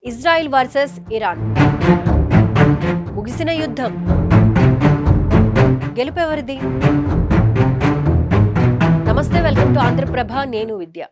Israel versus Iran ముగిసిన యుద్ధం. గెలుపెవరిది? నమస్తే, వెల్కమ్ టు ఆంధ్రప్రభ. నేను విద్య.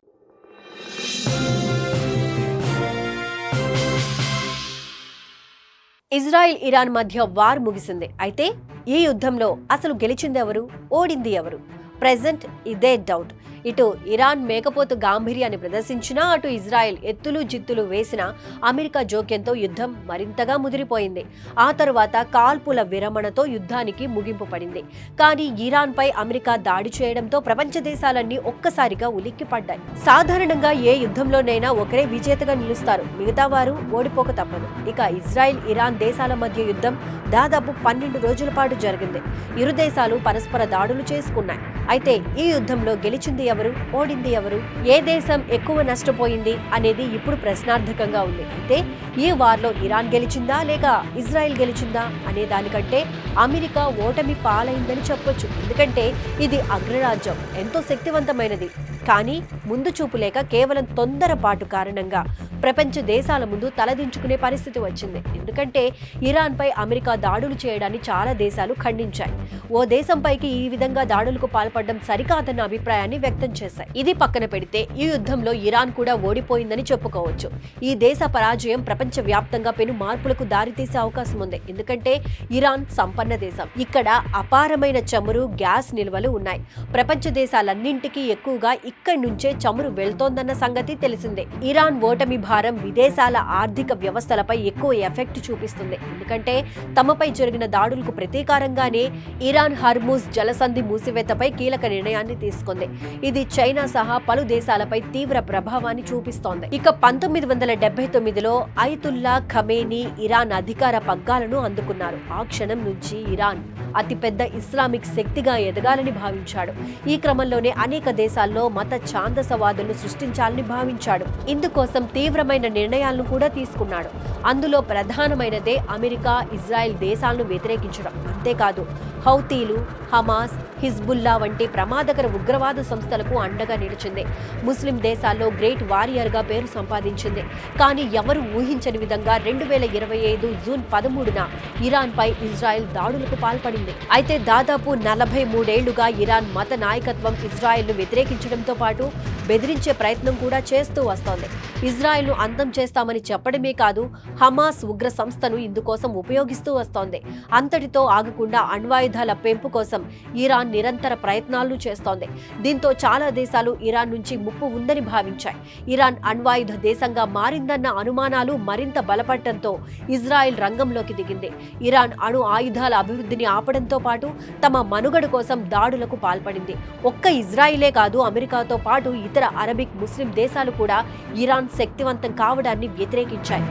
ఇజ్రాయిల్ ఇరాన్ మధ్య వార్ ముగిసింది. అయితే ఈ యుద్ధంలో అసలు గెలిచింది ఎవరు, ఓడింది ఎవరు? ప్రెజెంట్ ఇదే డౌట్. ఇటు ఇరాన్ మేకపోతు గాంభీర్యాన్ని ప్రదర్శించినా, అటు ఇజ్రాయెల్ ఎత్తులు జిత్తులు వేసిన అమెరికా జోక్యంతో యుద్ధం మరింతగా ముదిరిపోయింది. ఆ తరువాత కాల్పుల విరమణతో యుద్ధానికి ముగింపు పడింది. కానీ ఇరాన్పై అమెరికా దాడి చేయడంతో ప్రపంచ దేశాలన్నీ ఒక్కసారిగా ఉలిక్కిపడ్డాయి. సాధారణంగా ఏ యుద్ధంలోనైనా ఒకరే విజేతగా నిలుస్తారు, మిగతా వారు ఓడిపోక తప్పదు. ఇక ఇజ్రాయెల్ ఇరాన్ దేశాల మధ్య యుద్ధం దాదాపు 12 రోజుల పాటు జరిగింది. ఇరు దేశాలు పరస్పర దాడులు చేసుకున్నాయి. అయితే ఈ యుద్ధంలో గెలిచింది ఎవరు, ఓడింది ఎవరు, ఏ దేశం ఎక్కువ నష్టపోయింది అనేది ఇప్పుడు ప్రశ్నార్థకంగా ఉంది. అయితే ఈ వార్లో ఇరాన్ గెలిచిందా లేక ఇజ్రాయెల్ గెలిచిందా అనే దానికంటే అమెరికా ఓటమి పాలైందని చెప్పొచ్చు. ఎందుకంటే ఇది అగ్రరాజ్యం, ఎంతో శక్తివంతమైనది. కానీ ముందు చూపు లేక కేవలం తొందరపాటు కారణంగా ప్రపంచ దేశాల ముందు తలదించుకునే పరిస్థితి వచ్చింది. ఎందుకంటే ఇరాన్పై అమెరికా దాడులు చేయడాన్ని చాలా దేశాలు ఖండించాయి. ఓ దేశంపైకి ఈ విధంగా దాడులకు పాల్పడడం సరికాదన్న అభిప్రాయాన్ని వ్యక్తం చేశాయి. ఇది పక్కన పెడితే ఈ యుద్ధంలో ఇరాన్ కూడా ఓడిపోయిందని చెప్పుకోవచ్చు. ఈ దేశ పరాజయం ప్రపంచ వ్యాప్తంగా పెను మార్పులకు దారితీసే అవకాశం ఉంది. ఎందుకంటే ఇరాన్ సంపన్న దేశం. ఇక్కడ అపారమైన చమురు, గ్యాస్ నిల్వలు ఉన్నాయి. ప్రపంచ దేశాలన్నింటికీ ఎక్కువగా ఇక్కడి నుంచే చమురు వెళ్తోందన్న సంగతి తెలిసిందే. ఇరాన్ ఓటమి భారం విదేశాల ఆర్థిక వ్యవస్థలపై ఎక్కువ ఎఫెక్ట్ చూపిస్తుంది. ఎందుకంటే తమపై జరిగిన దాడులకు ప్రతీకారంగానే ఇరాన్ హర్ముజ్ జలసంధి మూసివేతపై కీలక నిర్ణయాన్ని తీసుకుంది. ఇది చైనా సహా పలు దేశాలపై తీవ్ర ప్రభావాన్ని చూపిస్తోంది. ఇక 1979లో అయతుల్లా ఖమేనీ ఇరాన్ అధికార పగ్గాలను అందుకున్నారు. ఆ క్షణం నుంచి ఇరాన్ అతిపెద్ద ఇస్లామిక్ శక్తిగా ఎదగాలని భావించాడు. ఈ క్రమంలోనే అనేక దేశాల్లో మత ఛాందసవాదులను సృష్టించాలని భావించాడు. ఇందుకోసం తీవ్రమైన నిర్ణయాలను కూడా తీసుకున్నాడు. అందులో ప్రధానమైనదే అమెరికా, ఇజ్రాయెల్ దేశాలను వ్యతిరేకించడం. అంతేకాదు హౌతీలు, హమాస్, హిజ్బుల్లా వంటి ప్రమాదకర ఉగ్రవాద సంస్థలకు అండగా నిలిచింది. ముస్లిం దేశాల్లో గ్రేట్ వారియర్గా పేరు సంపాదించింది. కానీ ఎవరు ఊహించని విధంగా 2025 జూన్ 13న ఇరాన్పై ఇజ్రాయెల్ దాడులకు పాల్పడింది. అయితే దాదాపు 43 ఏళ్లుగా ఇరాన్ మత నాయకత్వం ఇజ్రాయెల్ను వ్యతిరేకించడంతో పాటు బెదిరించే ప్రయత్నం కూడా చేస్తూ వస్తోంది. ఇజ్రాయెల్ను అంతం చేస్తామని చెప్పడమే కాదు, హమాస్ ఉగ్ర సంస్థను ఇందుకోసం ఉపయోగిస్తూ వస్తోంది. అంతటితో ఆగకుండా అణ్వాయుధాల పెంపు కోసం ఇరాన్ నిరంతర ప్రయత్నాలు చేస్తోంది. దీంతో చాలా దేశాలు ఇరాన్ నుంచి ముప్పు ఉందని భావించాయి. ఇరాన్ అణ్వాయుధ దేశంగా మారిందన్న అనుమానాలు మరింత బలపడటంతో ఇజ్రాయెల్ రంగంలోకి దిగింది. ఇరాన్ అణు ఆయుధాల అభివృద్ధిని ఆపడంతో పాటు తమ మనుగడ కోసం దాడులకు పాల్పడింది. ఒక్క ఇజ్రాయిలే కాదు, అమెరికాతో పాటు ఇతర అరబిక్ ముస్లిం దేశాలు కూడా ఇరాన్ శక్తివంతం కావడాన్ని వ్యతిరేకించాయి.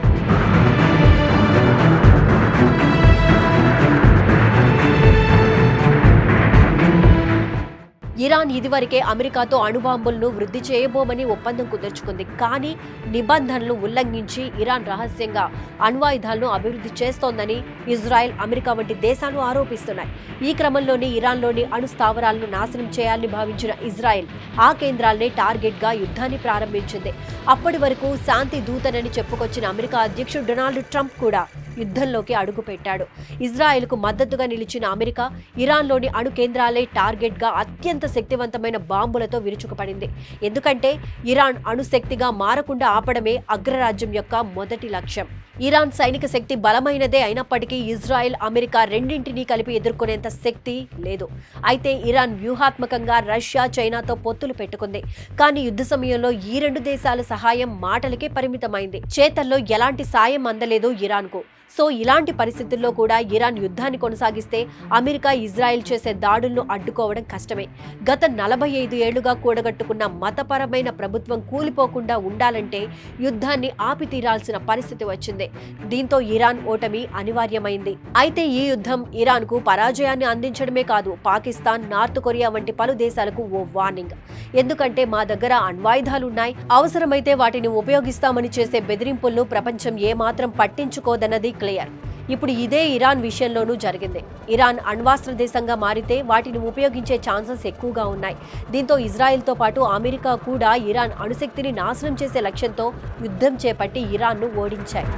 ఇరాన్ ఇదివరకే అమెరికాతో అణుబాంబులను వృద్ధి చేయబోమని ఒప్పందం కుదుర్చుకుంది. కానీ నిబంధనలు ఉల్లంఘించి ఇరాన్ రహస్యంగా అణ్వాయుధాలను అభివృద్ధి చేస్తోందని ఇజ్రాయెల్, అమెరికా వంటి దేశాలు ఆరోపిస్తున్నాయి. ఈ క్రమంలోనే ఇరాన్లోని అణు స్థావరాలను నాశనం చేయాలని భావించిన ఇజ్రాయెల్ ఆ కేంద్రాలనే టార్గెట్గా యుద్ధాన్ని ప్రారంభించింది. అప్పటి వరకు శాంతి దూతనని చెప్పుకొచ్చిన అమెరికా అధ్యక్షుడు డొనాల్డ్ ట్రంప్ కూడా యుద్ధంలోకి అడుగుపెట్టాడు. ఇజ్రాయెల్కు మద్దతుగా నిలిచిన అమెరికా ఇరాన్లోని అణు కేంద్రాలే టార్గెట్గా అత్యంత శక్తివంతమైన బాంబులతో విరుచుకుపడింది. ఎందుకంటే ఇరాన్ అణుశక్తిగా మారకుండా ఆపడమే అగ్రరాజ్యం యొక్క మొదటి లక్ష్యం. ఇరాన్ సైనిక శక్తి బలమైనదే అయినప్పటికీ ఇజ్రాయెల్, అమెరికా రెండింటినీ కలిపి ఎదుర్కొనేంత శక్తి లేదు. అయితే ఇరాన్ వ్యూహాత్మకంగా రష్యా, చైనాతో పొత్తులు పెట్టుకుంది. కానీ యుద్ధ సమయంలో ఈ 2 దేశాల సహాయం మాటలకే పరిమితమైంది. చేతల్లో ఎలాంటి సాయం అందలేదు ఇరాన్కు. సో ఇలాంటి పరిస్థితుల్లో కూడా ఇరాన్ యుద్ధాన్ని కొనసాగిస్తే అమెరికా, ఇజ్రాయెల్ చేసే దాడులను అడ్డుకోవడం కష్టమే. గత 45 ఏళ్లుగా కూడగట్టుకున్న మతపరమైన ప్రభుత్వం కూలిపోకుండా ఉండాలంటే యుద్ధాన్ని ఆపి తీరాల్సిన పరిస్థితి వచ్చింది. దీంతో ఇరాన్ ఓటమి అనివార్యమైంది. అయితే ఈ యుద్ధం ఇరాన్కు పరాజయాన్ని అందించడమే కాదు, పాకిస్తాన్, నార్త్ కొరియా వంటి పలు దేశాలకు ఓ వార్నింగ్. ఎందుకంటే మా దగ్గర అణ్వాయుధాలున్నాయి, అవసరమైతే వాటిని ఉపయోగిస్తామని చేసే బెదిరింపులను ప్రపంచం ఏమాత్రం పట్టించుకోదన్నది క్లియర్. ఇప్పుడు ఇదే ఇరాన్ విషయంలోనూ జరిగింది. ఇరాన్ అణ్వాస్త్ర దేశంగా మారితే వాటిని ఉపయోగించే ఛాన్సెస్ ఎక్కువగా ఉన్నాయి. దీంతో ఇజ్రాయెల్తో పాటు అమెరికా కూడా ఇరాన్ అణుశక్తిని నాశనం చేసే లక్ష్యంతో యుద్ధం చేపట్టి ఇరాన్ను ఓడించాయి.